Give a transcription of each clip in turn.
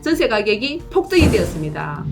전세 가격이 폭등이 되었습니다.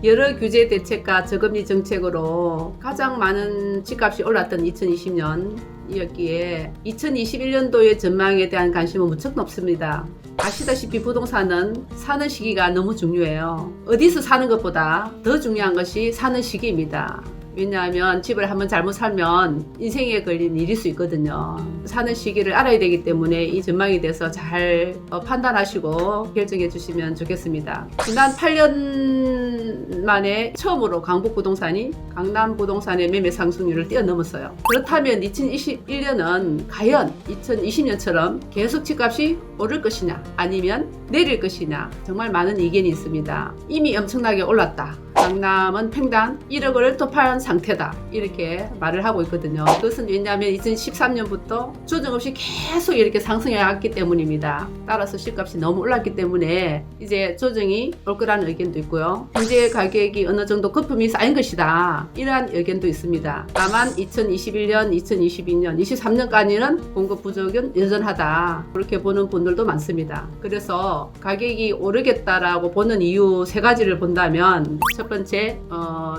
여러 규제 대책과 저금리 정책으로 가장 많은 집값이 올랐던 2020년이었기에 2021년도의 전망에 대한 관심은 무척 높습니다. 아시다시피 부동산은 사는 시기가 너무 중요해요. 어디서 사는 것보다 더 중요한 것이 사는 시기입니다. 왜냐하면 집을 한번 잘못 살면 인생에 걸린 일일 수 있거든요. 사는 시기를 알아야 되기 때문에 이 전망에 대해서 잘 판단하시고 결정해 주시면 좋겠습니다. 지난 8년 만에 처음으로 강북부동산이 강남부동산의 매매 상승률을 뛰어넘었어요. 그렇다면 2021년은 과연 2020년처럼 계속 집값이 오를 것이냐 아니면 내릴 것이냐 정말 많은 의견이 있습니다. 이미 엄청나게 올랐다. 강남은 평당 1억을突破한 상태다. 이렇게 말을 하고 있거든요. 그것은 왜냐하면 2013년부터 조정 없이 계속 이렇게 상승해 왔기 때문입니다. 따라서 집값이 너무 올랐기 때문에 이제 조정이 올 거라는 의견도 있고요. 현재 가격이 어느 정도 거품이 쌓인 것이다. 이러한 의견도 있습니다. 다만 2021년, 2022년, 23년까지는 공급 부족은 여전하다. 그렇게 보는 분들도 많습니다. 그래서 가격이 오르겠다라고 보는 이유 세 가지를 본다면 첫 번째,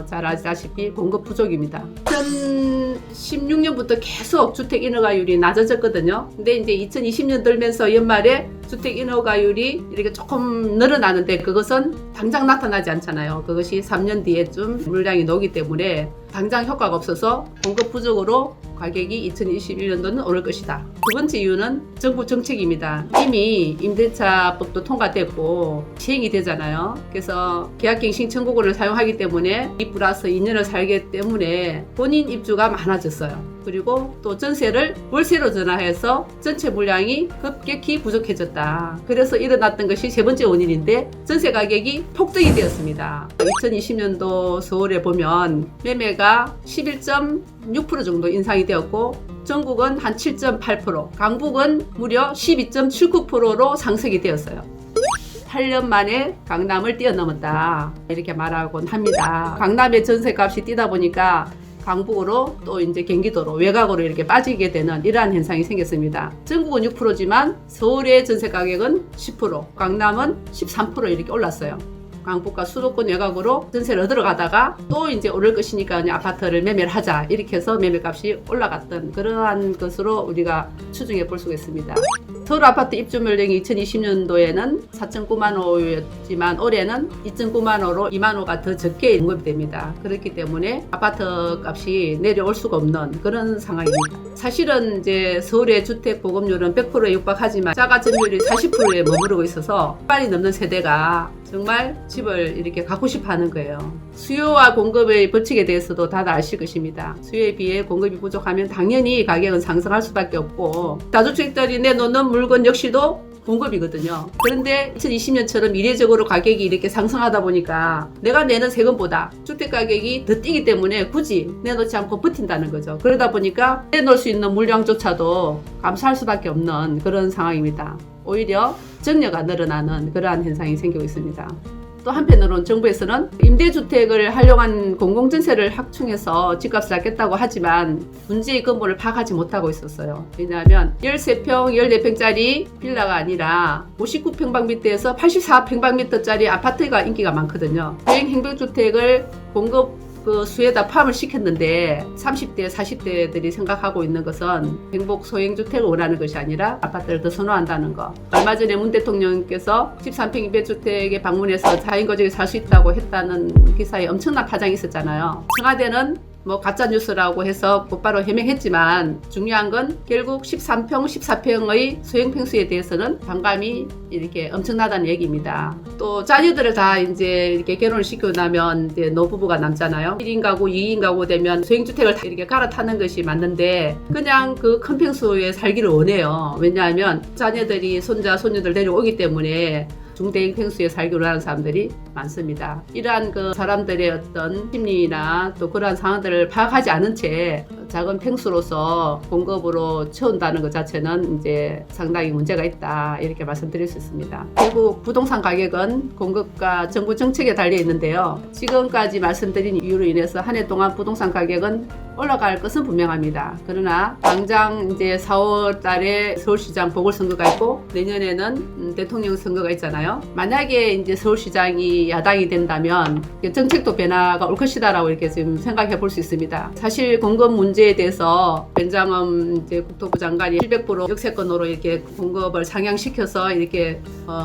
잘 아시다시피 공급 부족입니다. 2016년부터 계속 주택 인허가율이 낮아졌거든요. 근데 이제 2020년 들면서 연말에 주택 인허가율이 이렇게 조금 늘어나는데 그것은 당장 나타나지 않잖아요. 그것이 3년 뒤에쯤 물량이 녹기 때문에 당장 효과가 없어서 공급 부족으로 가격이 2021년도는 오를 것이다. 두 번째 이유는 정부 정책입니다. 이미 임대차법도 통과됐고 시행이 되잖아요. 그래서 계약갱신 청구권을 사용하기 때문에 2+2년을 살기 때문에 본인 입주가 많아졌어요. 그리고 또 전세를 월세로 전환해서 전체 물량이 급격히 부족해졌다. 그래서 일어났던 것이 세 번째 원인인데 전세 가격이 폭등이 되었습니다. 2020년도 서울에 보면 매매가 11.6% 정도 인상이 되었고 전국은 한 7.8%, 강북은 무려 12.79%로 상승이 되었어요. 8년 만에 강남을 뛰어넘었다. 이렇게 말하곤 합니다. 강남의 전세값이 뛰다 보니까 강북으로 또 이제 경기도로 외곽으로 이렇게 빠지게 되는 이러한 현상이 생겼습니다. 전국은 6%지만 서울의 전세 가격은 10%, 강남은 13% 이렇게 올랐어요. 강북과 수도권 외곽으로 전세를 얻으러 가다가 또 이제 오를 것이니까 아파트를 매매를 하자 이렇게 해서 매매값이 올라갔던 그러한 것으로 우리가 추정해 볼 수가 있습니다. 서울 아파트 입주 물량이 2020년도에는 4.9만 호였지만 올해는 2.9만 호로 2만 호가 더 적게 공급이 됩니다. 그렇기 때문에 아파트 값이 내려올 수가 없는 그런 상황입니다. 사실은 이제 서울의 주택 보급률은 100%에 육박하지만 자가 점유율이 40%에 머무르고 있어서 빨리 넘는 세대가 정말 집을 이렇게 갖고 싶어 하는 거예요. 수요와 공급의 법칙에 대해서도 다들 아실 것입니다. 수요에 비해 공급이 부족하면 당연히 가격은 상승할 수밖에 없고 다주택자들이 내놓는 물건 역시도 공급이거든요. 그런데 2020년처럼 이례적으로 가격이 이렇게 상승하다 보니까 내가 내는 세금보다 주택 가격이 더 뛰기 때문에 굳이 내놓지 않고 버틴다는 거죠. 그러다 보니까 내놓을 수 있는 물량조차도 감소할 수밖에 없는 그런 상황입니다. 오히려 정려가 늘어나는 그러한 현상이 생기고 있습니다. 또 한편으로는 정부에서는 임대주택을 활용한 공공전세를 확충해서 집값을 낮겠다고 하지만 문제의 근본을 파악하지 못하고 있었어요. 왜냐하면 13평, 14평짜리 빌라가 아니라 59평방미터에서 84평방미터짜리 아파트가 인기가 많거든요. 대형 행정주택을 공급 수에다 포함을 시켰는데 30대, 40대들이 생각하고 있는 것은 행복 소형주택을 원하는 것이 아니라 아파트를 더 선호한다는 거. 얼마 전에 문 대통령께서 13평 임대주택에 방문해서 4인 가족이 살 수 있다고 했다는 기사에 엄청난 파장이 있었잖아요. 청와대는 가짜뉴스라고 해서 곧바로 해명했지만 중요한 건 결국 13평, 14평의 소형평수에 대해서는 반감이 이렇게 엄청나다는 얘기입니다. 또 자녀들을 다 이제 이렇게 결혼을 시키고 나면 이제 노부부가 남잖아요. 1인 가구, 2인 가구 되면 소형주택을 다 이렇게 갈아타는 것이 맞는데 그냥 그 큰 평수에 살기를 원해요. 왜냐하면 자녀들이 손자, 손녀들 데려오기 때문에 중대형 평수에 살기로 하는 사람들이 많습니다. 이러한 그 사람들의 어떤 심리나 또 그러한 상황들을 파악하지 않은 채 작은 평수로서 공급으로 채운다는 것 자체는 이제 상당히 문제가 있다 이렇게 말씀드릴 수 있습니다. 결국 부동산 가격은 공급과 정부 정책에 달려 있는데요. 지금까지 말씀드린 이유로 인해서 한 해 동안 부동산 가격은 올라갈 것은 분명합니다. 그러나 당장 이제 4월 달에 서울시장 보궐선거가 있고 내년에는 대통령 선거가 있잖아요. 만약에 이제 서울시장이 야당이 된다면 정책도 변화가 올 것이다라고 이렇게 지금 생각해 볼 수 있습니다. 사실 공급 문제에 대해서 변장엄 이제 국토부 장관이 700% 역세권으로 이렇게 공급을 상향시켜서 이렇게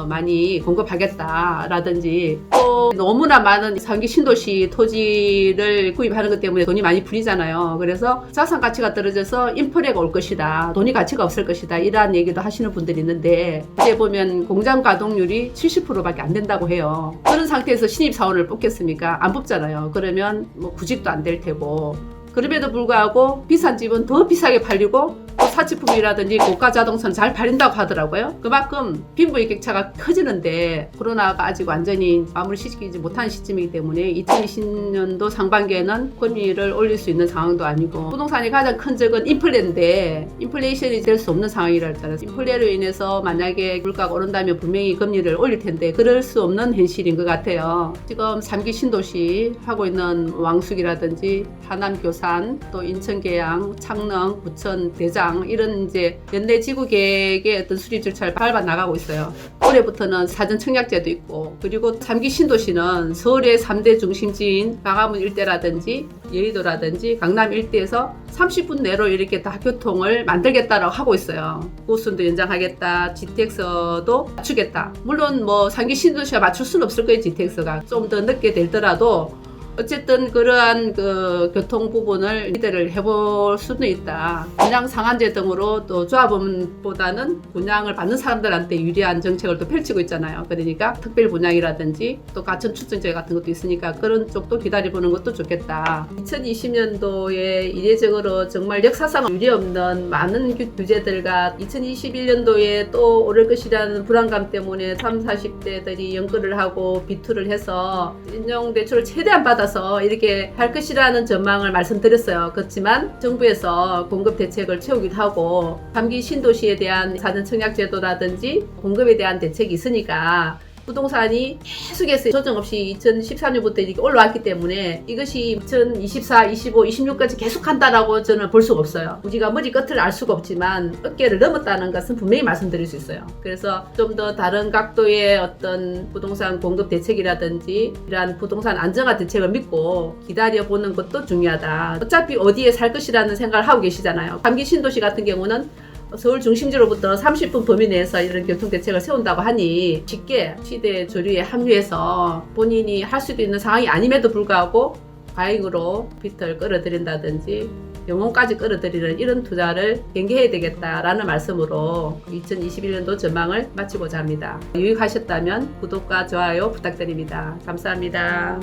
많이 공급하겠다라든지 또 너무나 많은 상기 신도시 토지를 구입하는 것 때문에 돈이 많이 풀리잖아요. 그래서 자산 가치가 떨어져서 인플레가 올 것이다. 돈이 가치가 없을 것이다. 이러한 얘기도 하시는 분들이 있는데 이제 보면 공장 가동률이 70%밖에 안 된다고 해요. 그런 상태에서 신입사원을 뽑겠습니까? 안 뽑잖아요. 그러면 뭐 구직도 안 될 테고 그럼에도 불구하고 비싼 집은 더 비싸게 팔리고 또 사치품이라든지 고가 자동차는 잘 팔린다고 하더라고요. 그만큼 빈부의 격차가 커지는데 코로나가 아직 완전히 마무리시키지 못한 시점이기 때문에 2020년도 상반기에는 금리를 올릴 수 있는 상황도 아니고 부동산의 가장 큰 적은 인플레인데 인플레이션이 될 수 없는 상황이랄까요. 인플레로 인해서 만약에 물가가 오른다면 분명히 금리를 올릴 텐데 그럴 수 없는 현실인 것 같아요. 지금 3기 신도시 하고 있는 왕숙이라든지 하남 교산 또 인천 계양 창릉 부천 대장 이런 이제 연내 지구 계획의 어떤 수립 절차를 밟아 나가고 있어요. 올해부터는 사전 청약제도 있고 그리고 3기 신도시는 서울의 3대 중심지인 광화문 일대라든지 여의도라든지 강남 일대에서 30분 내로 이렇게 다 교통을 만들겠다라고 하고 있어요. 호수도 연장하겠다, GTX도 맞추겠다. 물론 뭐 3기 신도시가 맞출 수는 없을 거예요. GTX가 좀 더 늦게 되더라도 어쨌든 그러한 그 교통 부분을 기대를 해볼 수는 있다. 분양 상한제 등으로 또 조합원보다는 분양을 받는 사람들한테 유리한 정책을 또 펼치고 있잖아요. 그러니까 특별 분양이라든지 또 가천 추천제 같은 것도 있으니까 그런 쪽도 기다려보는 것도 좋겠다. 2020년도에 이례적으로 정말 역사상 유례없는 많은 규제들과 2021년도에 또 오를 것이라는 불안감 때문에 30, 40대들이 연끌을 하고 비투를 해서 신용대출을 최대한 받아서 이렇게 할 것이라는 전망을 말씀드렸어요. 그렇지만 정부에서 공급 대책을 채우기도 하고 3기 신도시에 대한 사전 청약 제도라든지 공급에 대한 대책이 있으니까 부동산이 계속해서 조정 없이 2014년부터 이렇게 올라왔기 때문에 이것이 2024, 25, 26까지 계속 한다라고 저는 볼 수가 없어요. 우리가 머리 끝을 알 수가 없지만 어깨를 넘었다는 것은 분명히 말씀드릴 수 있어요. 그래서 좀 더 다른 각도의 어떤 부동산 공급 대책이라든지 이러한 부동산 안정화 대책을 믿고 기다려보는 것도 중요하다. 어차피 어디에 살 것이라는 생각을 하고 계시잖아요. 3기 신도시 같은 경우는 서울 중심지로부터 30분 범위 내에서 이런 교통대책을 세운다고 하니 쉽게 시대 조류에 합류해서 본인이 할 수도 있는 상황이 아님에도 불구하고 과잉으로 빚을 끌어들인다든지 영혼까지 끌어들이는 이런 투자를 경계해야 되겠다라는 말씀으로 2021년도 전망을 마치고자 합니다. 유익하셨다면 구독과 좋아요 부탁드립니다. 감사합니다.